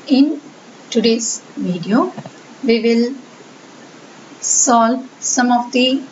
In today's video, we will solve some of the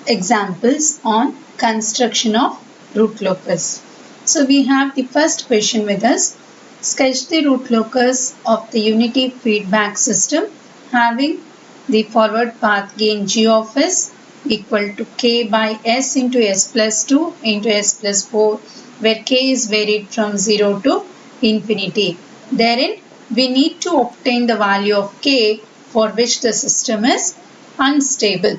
examples on construction of root locus. So we have the first question with us. Sketch the root locus of the unity feedback system having the forward path gain g of s equal to k by s into s plus 2 into s plus 4, where k is varied from 0 to infinity. Therein, we need to obtain the value of k for which the system is unstable.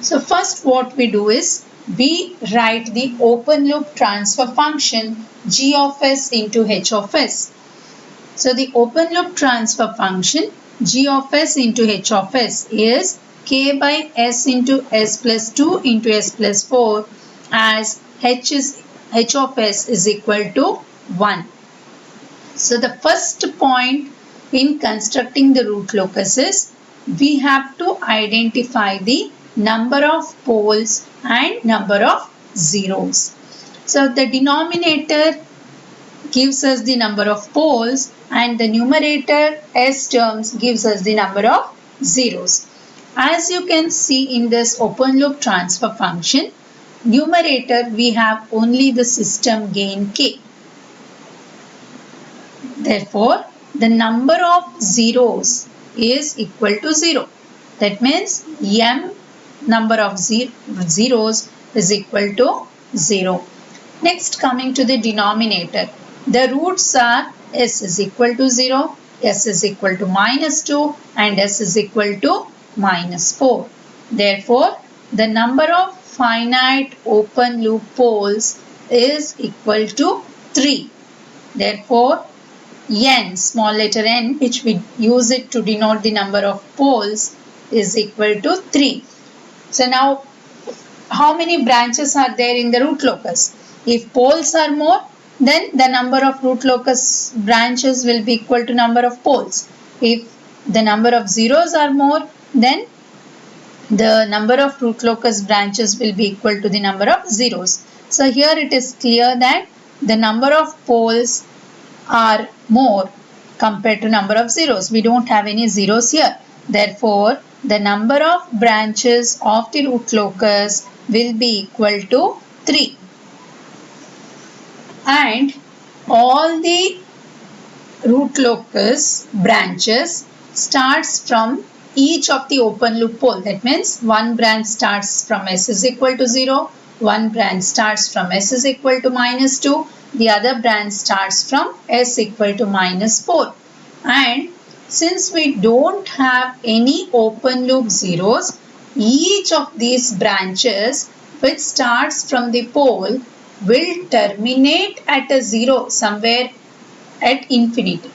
So first what we do is we write the open loop transfer function g of s into h of s. So the open loop transfer function g of s into h of s is k by s into s plus 2 into s plus 4, as h of s is equal to 1. So the first point in constructing the root locus is we have to identify the number of poles and number of zeros. So the denominator gives us the number of poles and the numerator s terms gives us the number of zeros. As you can see in this open loop transfer function, numerator we have only the system gain k. Therefore, the number of zeros is equal to 0. That means m number of zeros is equal to 0. Next, coming to the denominator, the roots are s is equal to 0, s is equal to minus 2 and s is equal to minus 4. Therefore, the number of finite open loop poles is equal to 3. Therefore, n, small letter n, which we use it to denote the number of poles, is equal to 3. So now, how many branches are there in the root locus? If poles are more, then the number of root locus branches will be equal to number of poles. If the number of zeros are more, then the number of root locus branches will be equal to the number of zeros. So here it is clear that the number of poles are more compared to number of zeros. We don't have any zeros here. Therefore, the number of branches of the root locus will be equal to 3. And all the root locus branches starts from each of the open loop pole. That means one branch starts from s is equal to 0, one branch starts from s is equal to minus 2, the other branch starts from s equal to minus 4. And since we don't have any open loop zeros, each of these branches which starts from the pole will terminate at a 0 somewhere at infinity.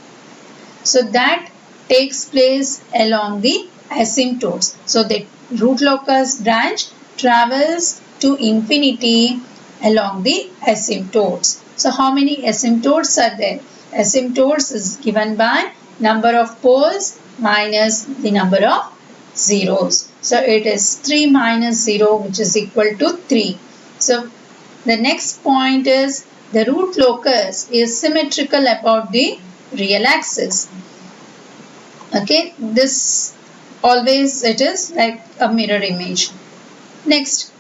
So that takes place along the asymptotes. So the root locus branch travels to infinity along the asymptotes. So how many asymptotes are there? Asymptotes is given by number of poles minus the number of zeros. So it is 3 minus 0, which is equal to 3. So the next point is the root locus is symmetrical about the real axis. Okay, this always it is like a mirror image. Next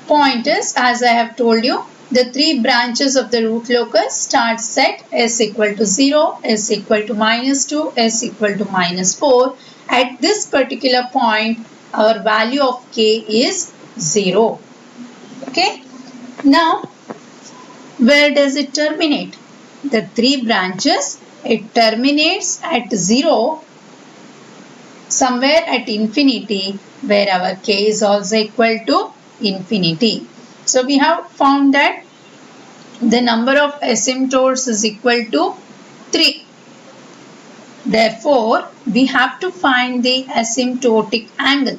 point is, as I have told you, the three branches of the root locus starts at s equal to 0, s equal to minus 2, s equal to minus 4. At this particular point, our value of k is 0. Okay. Now, where does it terminate? The three branches, it terminates at 0 somewhere at infinity, where our k is also equal to infinity. So we have found that the number of asymptotes is equal to 3. Therefore, we have to find the asymptotic angle.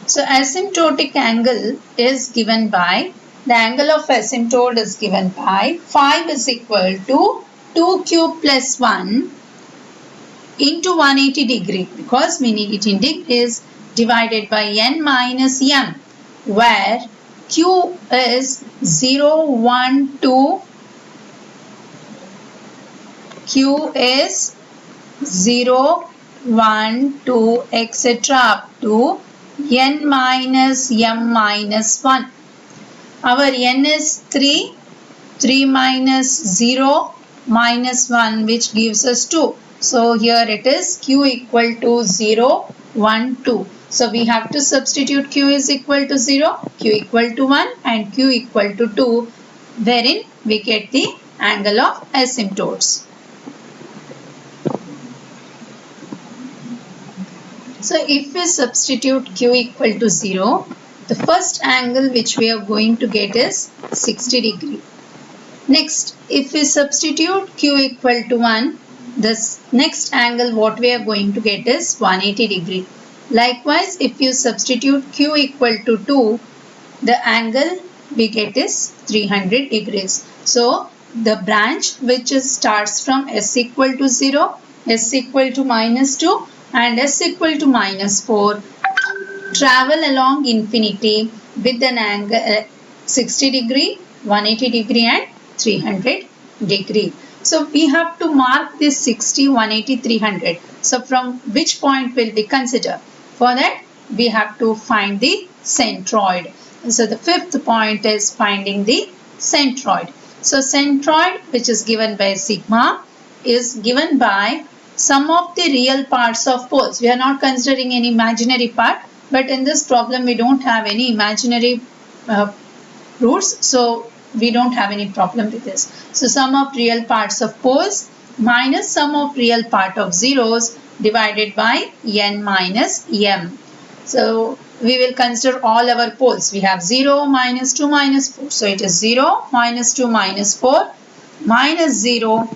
So asymptotic angle is given by, the angle of asymptote is given by 5 is equal to 2 cube plus 1 into 180 degree, because we need it in degrees, divided by n minus m, where q is 0, 1, 2, Q is 0, 1, 2, etc. up to n minus m minus 1. Our n is 3, 3 minus 0 minus 1, which gives us 2. So here it is Q equal to 0, 1, 2. So we have to substitute Q is equal to 0, Q equal to 1 and Q equal to 2, wherein we get the angle of asymptotes. So if we substitute Q equal to 0, the first angle which we are going to get is 60 degree. Next, if we substitute Q equal to 1, this next angle what we are going to get is 180 degree. Likewise, if you substitute Q equal to 2, the angle we get is 300 degrees. So, the branch which starts from S equal to 0, S equal to minus 2 and S equal to minus 4 travel along infinity with an angle 60 degree, 180 degree and 300 degree. So we have to mark this 60, 180, 300. So from which point will we consider? For that we have to find the centroid. So the fifth point is finding the centroid. So centroid, which is given by sigma, is given by sum of the real parts of poles. We are not considering any imaginary part, but in this problem we don't have any imaginary roots, so we don't have any problem with this. So sum of real parts of poles minus sum of real part of zeros divided by n minus m. So we will consider all our poles. We have 0, minus 2, minus 4. So it is 0, minus 2, minus 4, minus 0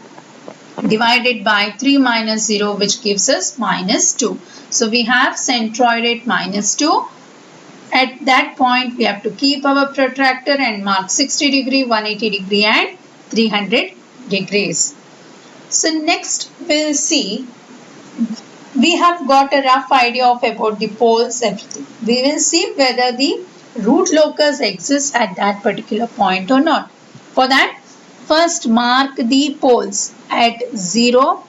divided by 3 minus 0, which gives us minus 2. So we have centroid at minus 2. At that point, we have to keep our protractor and mark 60 degree, 180 degree and 300 degrees. So next we'll see, we have got a rough idea of about the poles, everything. We will see whether the root locus exists at that particular point or not. For that, first mark the poles at 0,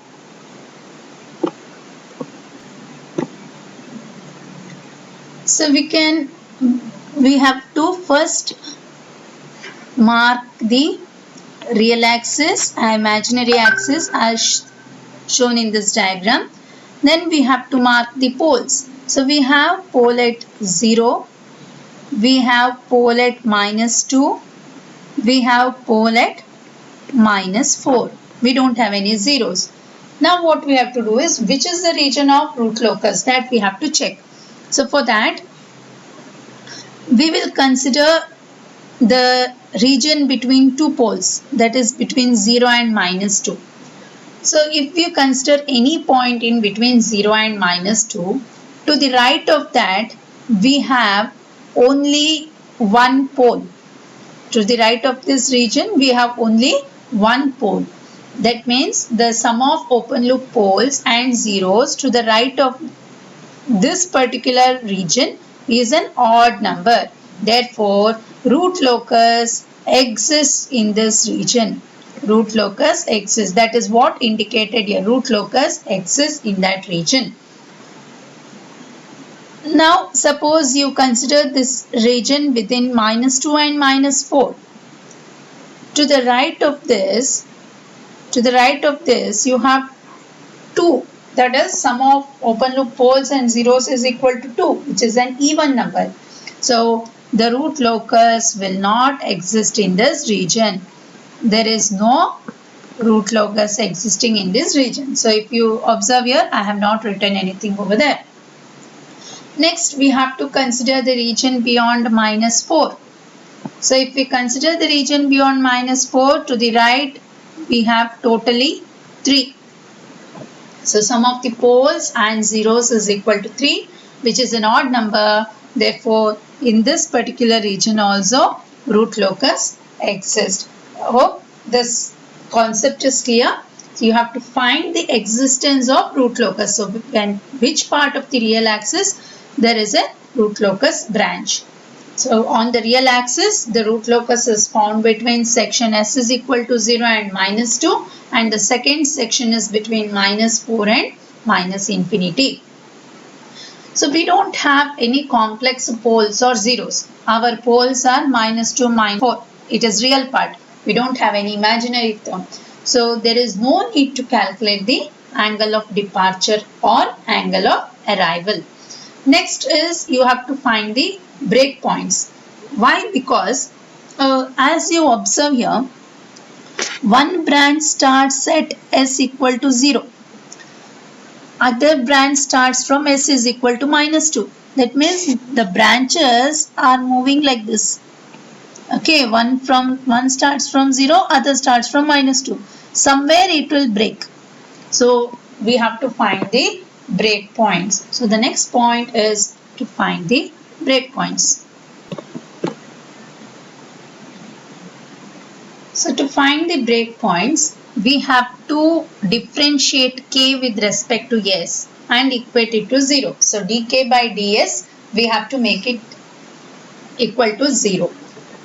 so we have to first mark the real axis, imaginary axis as shown in this diagram. Then we have to mark the poles. So we have pole at 0, we have pole at minus 2, we have pole at minus 4. We don't have any zeros. Now what we have to do is, which is the region of root locus, that we have to check. So for that, we will consider the region between two poles, that is between 0 and minus 2. So if we consider any point in between 0 and minus 2, to the right of that we have only one pole. To the right of this region we have only one pole. That means the sum of open loop poles and zeros to the right of this particular region is an odd number. Therefore, root locus exists in this region. Root locus exists. That is what indicated here. Root locus exists in that region. Now, suppose you consider this region within minus 2 and minus 4. To the right of this, you have 2. That is, sum of open loop poles and zeros is equal to 2, which is an even number. So, the root locus will not exist in this region. There is no root locus existing in this region. So, if you observe here, I have not written anything over there. Next, we have to consider the region beyond minus 4. So, if we consider the region beyond minus 4, to the right, we have totally 3. So, sum of the poles and zeros is equal to 3, which is an odd number. Therefore, in this particular region also, root locus exists. I hope this concept is clear. So, you have to find the existence of root locus. So, when which part of the real axis there is a root locus branch. So on the real axis, the root locus is found between section S is equal to 0 and minus 2, and the second section is between minus 4 and minus infinity. So we don't have any complex poles or zeros. Our poles are minus 2, minus 4. It is real part. We don't have any imaginary term. So there is no need to calculate the angle of departure or angle of arrival. Next is you have to find the breakpoints. Why? Because as you observe here, one branch starts at S equal to 0. Other branch starts from S is equal to minus 2. That means the branches are moving like this. Okay, one starts from 0, other starts from minus 2. Somewhere it will break. So we have to find the breakpoints. So the next point is to find the breakpoints. So to find the breakpoints, we have to differentiate k with respect to s and equate it to 0. So dk by ds, we have to make it equal to 0.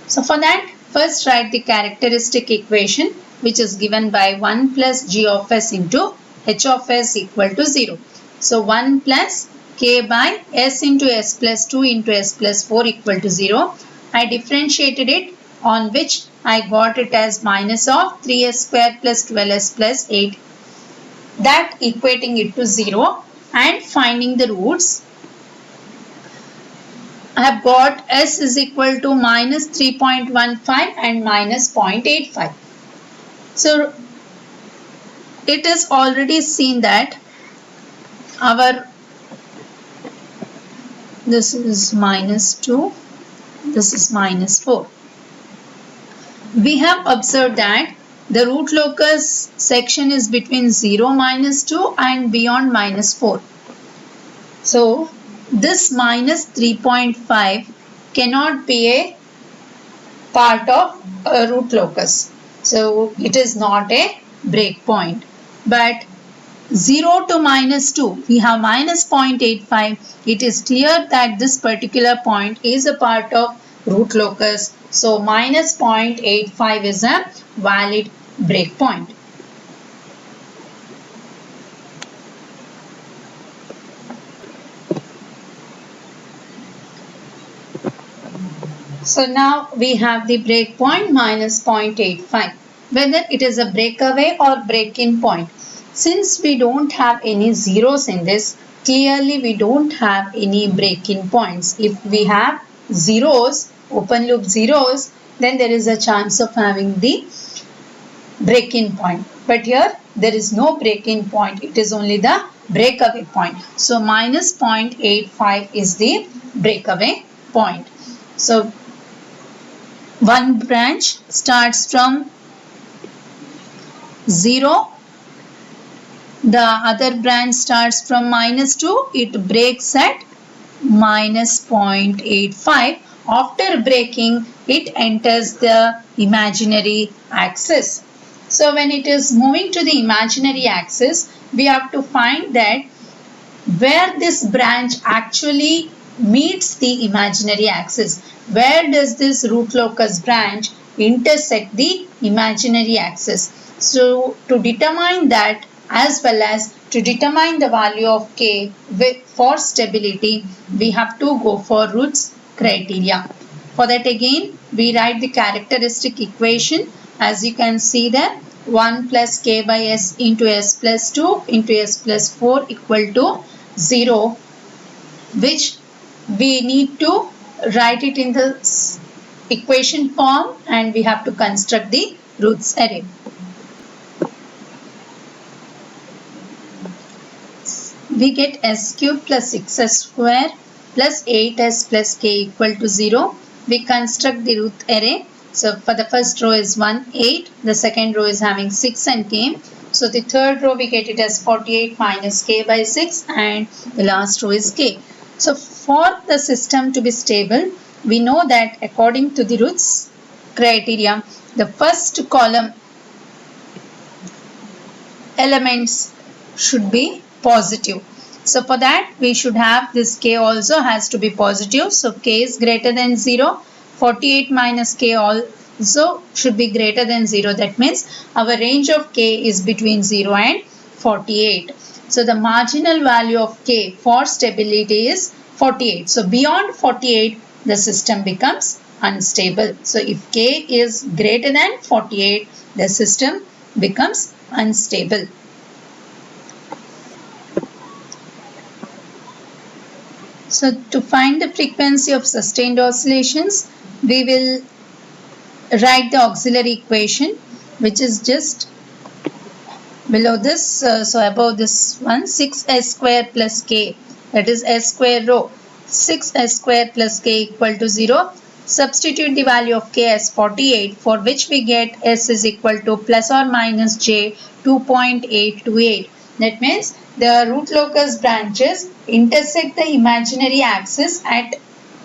So for that, first write the characteristic equation, which is given by 1 plus g of s into h of s equal to 0. So 1 plus k by s into s plus 2 into s plus 4 equal to 0. I differentiated it, on which I got it as minus of 3s square plus 12s plus 8. That equating it to 0 and finding the roots. I have got s is equal to minus 3.15 and minus 0.85. So it is already seen that this is minus 2, this is minus 4. We have observed that the root locus section is between 0, minus 2 and beyond minus 4. So this minus 3.5 cannot be a part of a root locus. So it is not a breakpoint. But 0 to minus 2, we have minus 0.85. It is clear that this particular point is a part of root locus. So minus 0.85 is a valid breakpoint. So now we have the breakpoint minus 0.85. Whether it is a breakaway or break-in point. Since we don't have any zeros in this, clearly we don't have any break-in points. If we have zeros, open loop zeros, then there is a chance of having the break-in point. But here there is no break-in point. It is only the breakaway point. So minus 0.85 is the breakaway point. So one branch starts from 0. The other branch starts from minus 2. It breaks at minus 0.85. After breaking, it enters the imaginary axis. So when it is moving to the imaginary axis, we have to find that where this branch actually meets the imaginary axis. Where does this root locus branch intersect the imaginary axis? So to determine that, as well as to determine the value of k for stability, we have to go for roots criteria. For that again, we write the characteristic equation. As you can see there, 1 plus k by s into s plus 2 into s plus 4 equal to 0, which we need to write it in the equation form, and we have to construct the roots array. We get s cube plus 6s square plus 8s plus k equal to 0. We construct the root array. So for the first row is 1, 8. The second row is having 6 and k. So the third row we get it as 48 minus k by 6, and the last row is k. So for the system to be stable, we know that according to the roots criteria, the first column elements should be positive. So for that we should have this k also has to be positive. So k is greater than 0. 48 minus k also should be greater than 0. That means our range of k is between 0 and 48. So the marginal value of k for stability is 48. So beyond 48 the system becomes unstable. So if k is greater than 48 the system becomes unstable. So to find the frequency of sustained oscillations, we will write the auxiliary equation, which is just below this. So above this one, 6s square plus k, that is s square rho. 6s square plus k equal to 0. Substitute the value of k as 48, for which we get s is equal to plus or minus j 2.828. That means the root locus branches intersect the imaginary axis at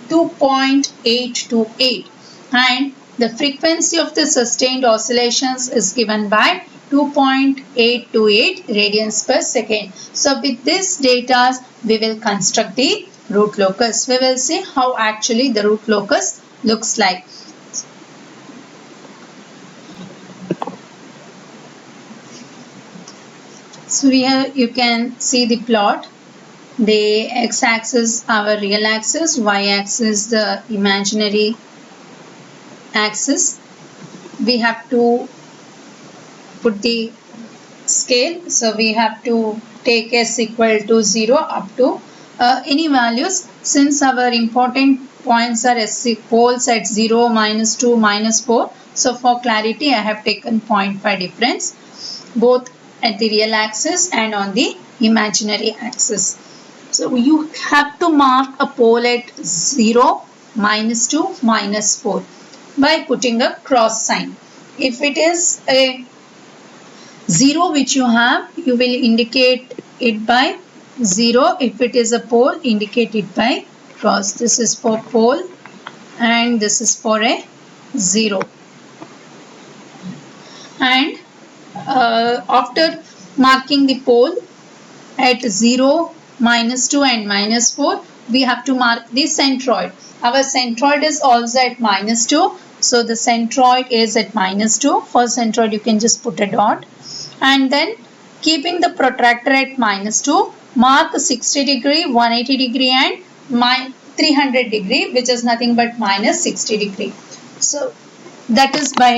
2.828 and the frequency of the sustained oscillations is given by 2.828 radians per second. So with this data we will construct the root locus. We will see how actually the root locus looks like. So here you can see the plot. The x-axis our real axis, y-axis the imaginary axis. We have to put the scale. So we have to take s equal to 0 up to any values. Since our important points are poles at 0, -2, -4. So for clarity I have taken 0.5 difference both at the real axis and on the imaginary axis. So you have to mark a pole at 0, -2, -4 by putting a cross sign. If it is a 0 which you have, you will indicate it by 0. If it is a pole, indicate it by cross. This is for pole and this is for a 0. And after marking the pole at 0, -2 and -4, we have to mark the centroid. Our centroid is also at -2. So the centroid is at -2. For centroid you can just put a dot. And then keeping the protractor at -2, mark 60 degree, 180 degree and 300 degree, which is nothing but -60 degree. So that is by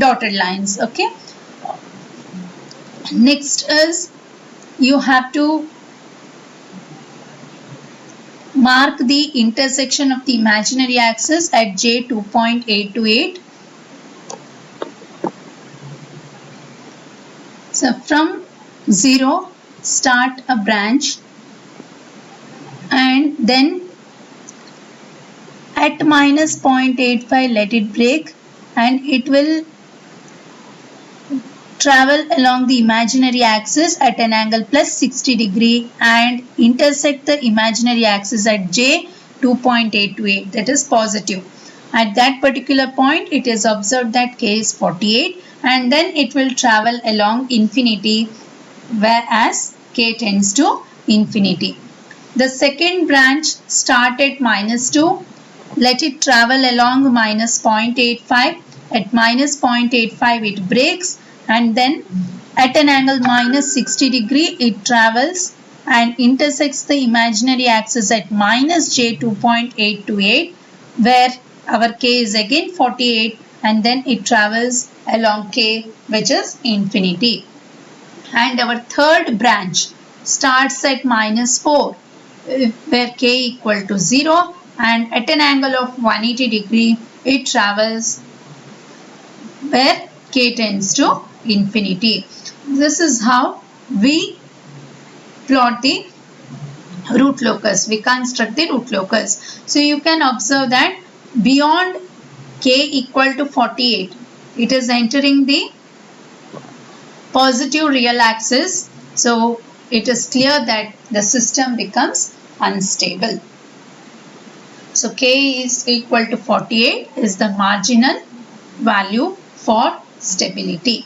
dotted lines. Okay. Next is you have to mark the intersection of the imaginary axis at j 2.828. So from 0 start a branch and then at -0.85 let it break and it will travel along the imaginary axis at an angle plus 60 degree and intersect the imaginary axis at j 2.828, that is positive. At that particular point it is observed that k is 48 and then it will travel along infinity whereas k tends to infinity. The second branch start at -2, let it travel along -0.85. At -0.85 it breaks and then at an angle -60 degree it travels and intersects the imaginary axis at -j 2.828 where our k is again 48 and then it travels along k which is infinity. And our third branch starts at -4 where k equal to 0 and at an angle of 180 degree it travels where k tends to infinity. This is how we plot the root locus. We construct the root locus. So you can observe that beyond k equal to 48, it is entering the positive real axis. So it is clear that the system becomes unstable. So k is equal to 48 is the marginal value for stability.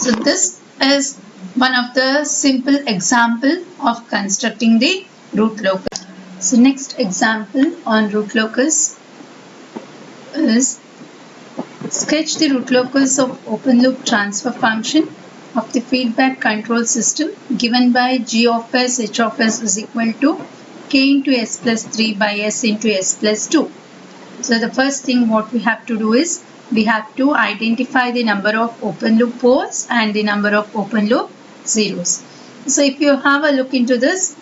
So this is one of the simple example of constructing the root locus. So next example on root locus is sketch the root locus of open loop transfer function of the feedback control system given by g of s h of s is equal to k into s plus 3 by s into s plus 2. So the first thing what we have to do is we have to identify the number of open loop poles and the number of open loop zeros. So if you have a look into this,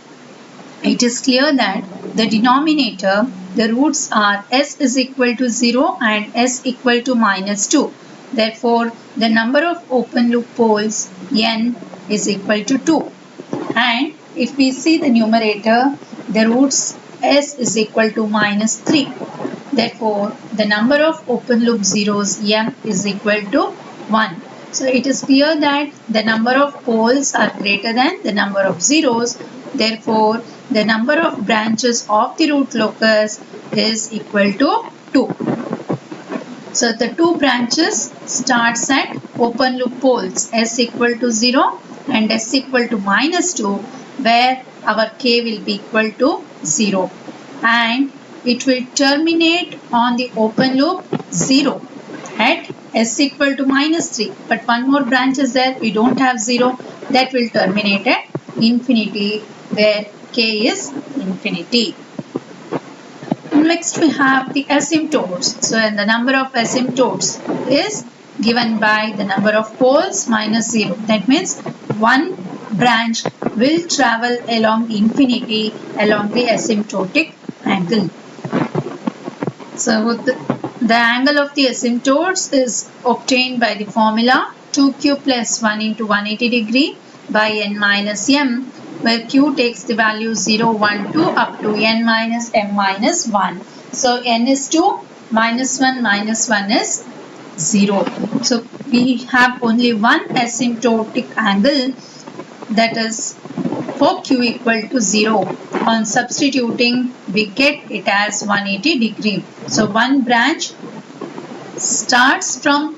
it is clear that the denominator, the roots are s is equal to 0 and s equal to minus 2. Therefore, the number of open loop poles n is equal to 2. And if we see the numerator, the roots s is equal to minus 3. Therefore, the number of open loop zeros m is equal to 1. So it is clear that the number of poles are greater than the number of zeros. Therefore, the number of branches of the root locus is equal to 2. So the two branches starts at open loop poles s equal to 0 and s equal to minus 2, where our k will be equal to 0. And it will terminate on the open loop 0 at s equal to minus 3. But one more branch is there, we don't have 0, that will terminate at infinity, where k is infinity. Next we have the asymptotes. So the number of asymptotes is given by the number of poles minus 0. That means one branch will travel along infinity along the asymptotic angle. So the angle of the asymptotes is obtained by the formula 2q plus 1 into 180 degree by n minus m, where q takes the value 0, 1, 2 up to n minus m minus 1. So n is 2, minus 1 is 0. So we have only one asymptotic angle, that is for q equal to 0. On substituting, we get it as 180 degree. So one branch starts from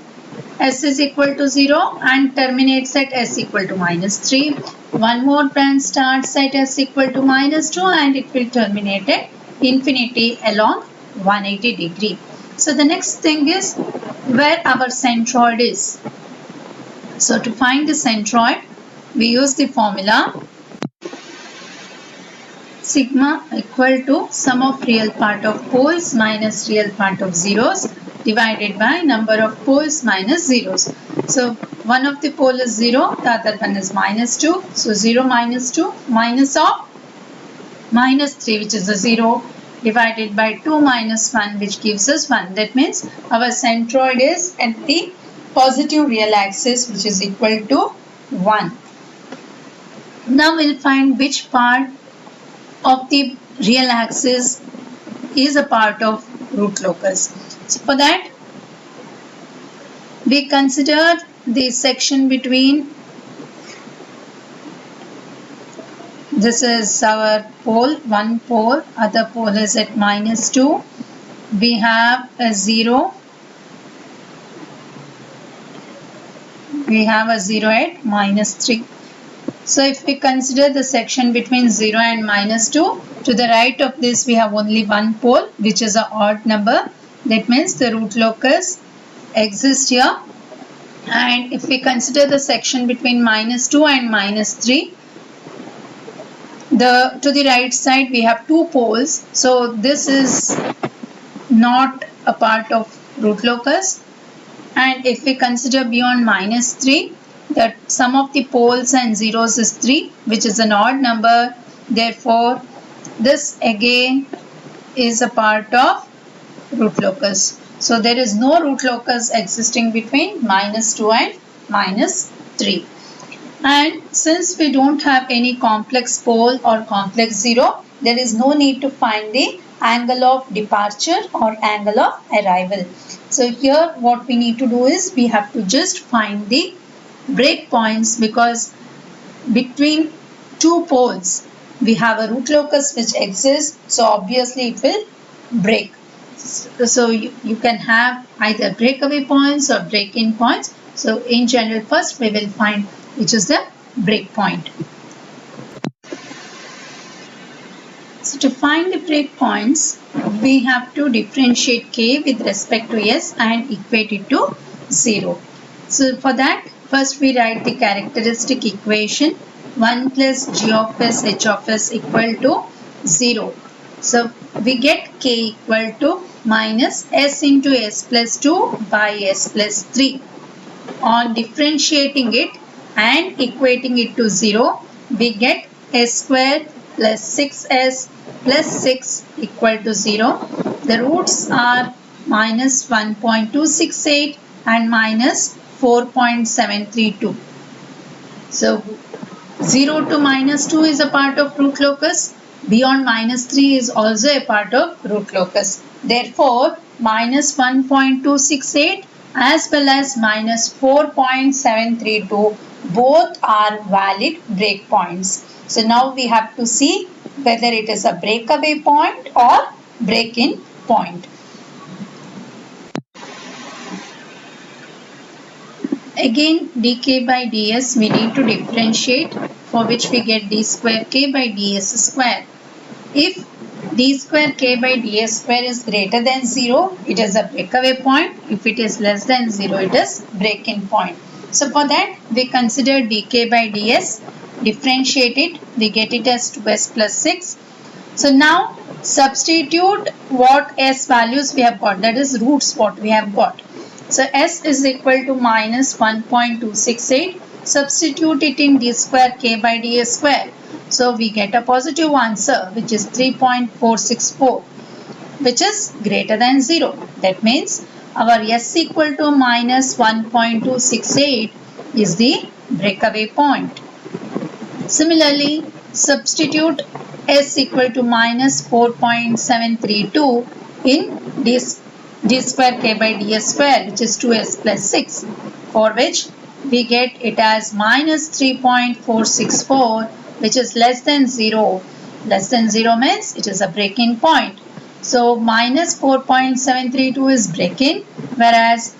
s is equal to 0 and terminates at s equal to minus 3. One more branch starts at s equal to minus 2 and it will terminate at infinity along 180 degree. So the next thing is where our centroid is. So to find the centroid, we use the formula sigma equal to sum of real part of poles minus real part of zeros divided by number of poles minus zeros. So one of the pole is 0, the other one is minus 2. So 0 minus 2 minus of minus 3, which is a 0, divided by 2 minus 1, which gives us 1. That means our centroid is at the positive real axis, which is equal to 1. Now we'll find which part of the real axis is a part of root locus. So for that, we consider the section between, this is our pole, one pole, other pole is at minus 2. We have a 0. We have a 0 at minus 3. So if we consider the section between 0 and minus 2, to the right of this we have only one pole, which is an odd number. That means the root locus exists here. And if we consider the section between minus 2 and minus 3, to the right side we have two poles. So this is not a part of root locus. And if we consider beyond minus 3, that sum of the poles and zeros is 3, which is an odd number. Therefore, this again is a part of root locus. So there is no root locus existing between minus 2 and minus 3. And since we don't have any complex pole or complex zero, there is no need to find the angle of departure or angle of arrival. So here what we need to do is we have to just find the break points, because between two poles we have a root locus which exists, so obviously it will break. So you can have either breakaway points or break-in points. So in general, first we will find which is the breakpoint. So to find the breakpoints, we have to differentiate k with respect to s and equate it to 0. So for that, first we write the characteristic equation 1 plus g of s h of s equal to 0. So we get k equal to minus s into s plus 2 by s plus 3. On differentiating it and equating it to 0, we get s squared plus 6s plus 6 equal to 0. The roots are minus 1.268 and minus 4.732. So 0 to minus 2 is a part of root locus. Beyond minus 3 is also a part of root locus. Therefore, minus 1.268 as well as minus 4.732 both are valid breakpoints. So now we have to see whether it is a breakaway point or break-in point. Again, dk by ds we need to differentiate, for which we get d square k by ds square. If d square k by ds square is greater than 0, it is a breakaway point. If it is less than 0, it is break-in point. So for that, we consider dk by ds, differentiate it, we get it as 2s plus 6. So now substitute what s values we have got, that is roots what we have got. So s is equal to minus 1.268. Substitute it in d square k by ds square. So we get a positive answer, which is 3.464, which is greater than 0. That means our s equal to minus 1.268 is the breakaway point. Similarly, substitute s equal to minus 4.732 in d square k by ds square, which is 2s plus 6, for which we get it as minus 3.464, which is less than 0. Less than 0 means it is a break-in point. So minus 4.732 is break-in, whereas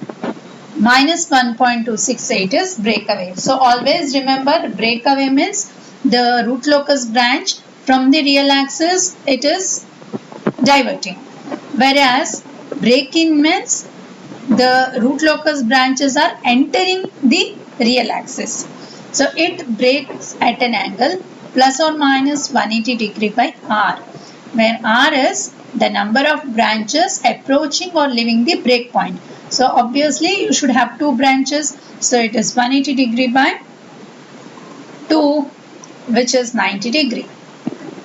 minus 1.268 is breakaway. So always remember, breakaway means the root locus branch from the real axis, it is diverting, whereas break-in means the root locus branches are entering the real axis. So it breaks at an angle plus or minus 180 degree by r, where r is the number of branches approaching or leaving the break point. So obviously you should have two branches. So it is 180 degree by 2, which is 90 degree.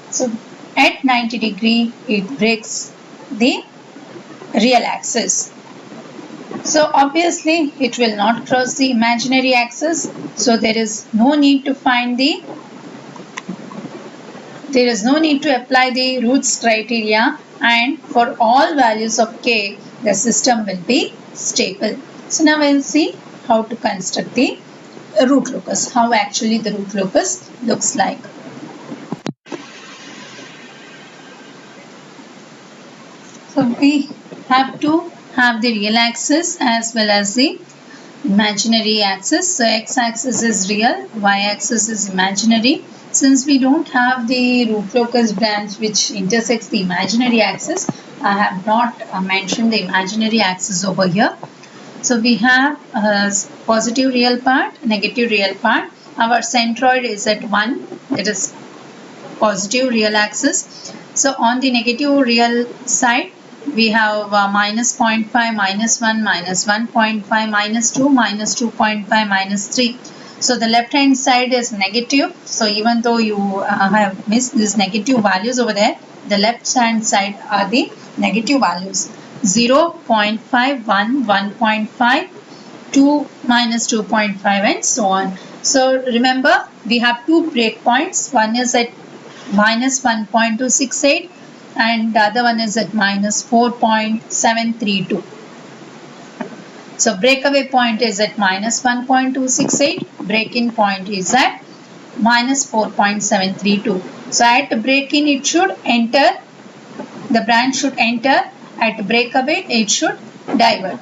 So at 90 degree it breaks the real axis. So obviously it will not cross the imaginary axis. So there is no need to apply the roots criteria, and for all values of k, the system will be stable. So now we'll see how to construct the root locus, how actually the root locus looks like. So we have to have the real axis as well as the imaginary axis. So x-axis is real, y-axis is imaginary. Since we don't have the root locus branch which intersects the imaginary axis, I have not mentioned the imaginary axis over here. So we have a positive real part, negative real part. Our centroid is at 1, that is positive real axis. So on the negative real side, we have minus 0.5, minus 1, minus 1.5, minus 2, minus 2.5, minus 3. So the left hand side is negative. So even though you have missed these negative values over there, the left hand side are the negative values. 0, 0.5, 1, 1.5, 2, minus 2.5 and so on. So remember, we have two breakpoints. One is at minus 1.268 and the other one is at minus 4.732. So breakaway point is at minus 1.268, break-in point is at minus 4.732. So at break-in it should enter, the branch should enter, at breakaway it should divert.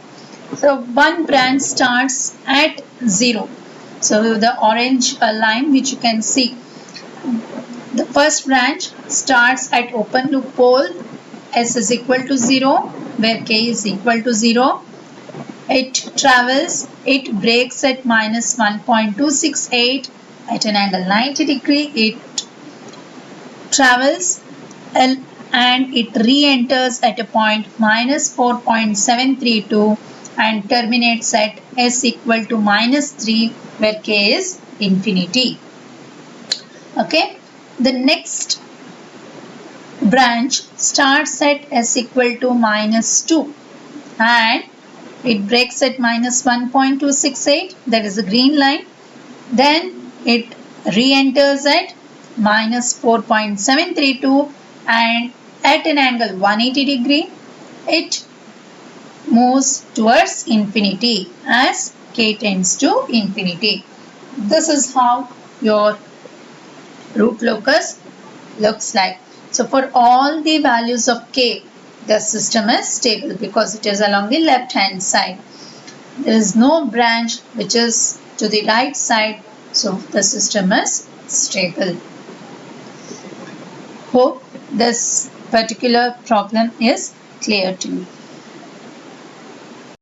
So one branch starts at 0. So the orange line which you can see, the first branch starts at open loop pole S is equal to 0 where K is equal to 0. It breaks at minus 1.268 at an angle 90 degree. It travels and it re-enters at a point minus 4.732 and terminates at S equal to minus 3 where K is infinity. Okay, the next branch starts at S equal to minus 2 and it breaks at minus 1.268, that is the green line. Then it re-enters at minus 4.732 and at an angle 180 degree, it moves towards infinity as K tends to infinity. This is how your root locus looks like. So for all the values of K, the system is stable because it is along the left hand side. There is no branch which is to the right side, so the system is stable. Hope this particular problem is clear to you.